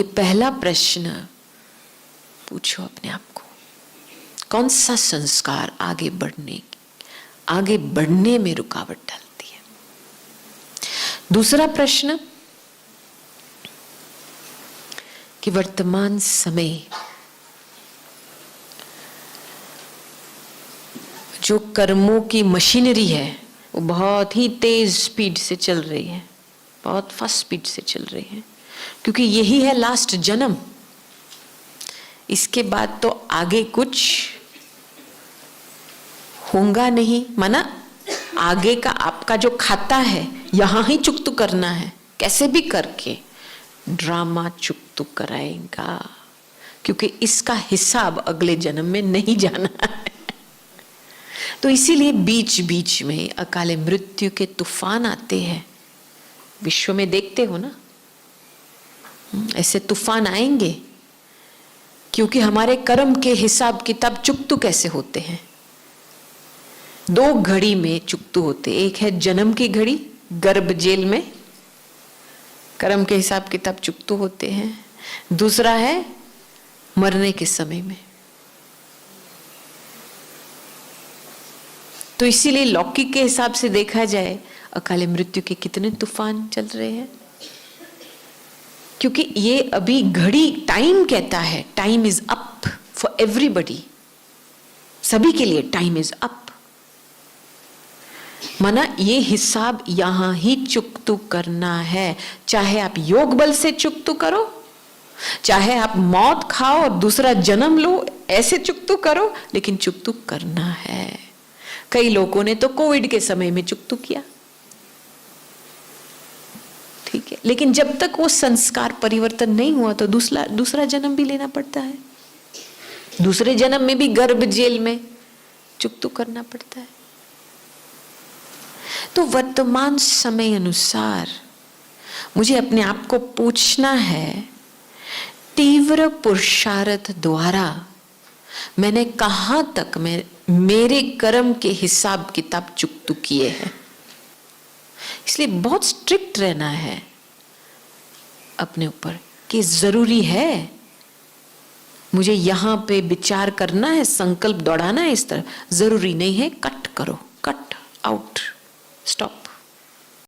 पहला प्रश्न पूछो अपने आप को, कौन सा संस्कार आगे बढ़ने में रुकावट डालती है। दूसरा प्रश्न कि वर्तमान समय जो कर्मों की मशीनरी है वो बहुत ही तेज स्पीड से चल रही है, बहुत फास्ट स्पीड से चल रही है, क्योंकि यही है लास्ट जन्म। इसके बाद तो आगे कुछ होगा नहीं, माना आगे का आपका जो खाता है यहां ही चुकतू करना है, कैसे भी करके ड्रामा चुकतू कराएगा, क्योंकि इसका हिसाब अगले जन्म में नहीं जाना है। तो इसीलिए बीच बीच में अकाले मृत्यु के तूफान आते हैं। विश्व में देखते हो ना, ऐसे तूफान आएंगे क्योंकि हमारे कर्म के हिसाब किताब चुकतू कैसे होते हैं। दो घड़ी में चुकतू होते, एक है जन्म की घड़ी, गर्भ जेल में कर्म के हिसाब किताब चुकतू होते हैं, दूसरा है मरने के समय में। तो इसीलिए लौकिक के हिसाब से देखा जाए अकाले मृत्यु के कितने तूफान चल रहे हैं, क्योंकि ये अभी घड़ी टाइम कहता है, time is up for everybody, सभी के लिए टाइम इज अप। माना ये हिसाब यहां ही चुकतू करना है, चाहे आप योग बल से चुकतू करो, चाहे आप मौत खाओ और दूसरा जन्म लो, ऐसे चुकतू करो, लेकिन चुकतू करना है। कई लोगों ने तो कोविड के समय में चुकतू किया, ठीक है, लेकिन जब तक वो संस्कार परिवर्तन नहीं हुआ तो दूसरा जन्म भी लेना पड़ता है, दूसरे जन्म में भी गर्भ जेल में चुकतू करना पड़ता है। तो वर्तमान समय अनुसार मुझे अपने आप को पूछना है, तीव्र पुरुषार्थ द्वारा मैंने कहां तक मेरे कर्म के हिसाब किताब चुकतू किए हैं। इसलिए बहुत स्ट्रिक्ट रहना है अपने ऊपर कि जरूरी है मुझे यहां पे विचार करना है, संकल्प दौड़ाना है इस तरह, जरूरी नहीं है, कट करो, कट आउट, स्टॉप।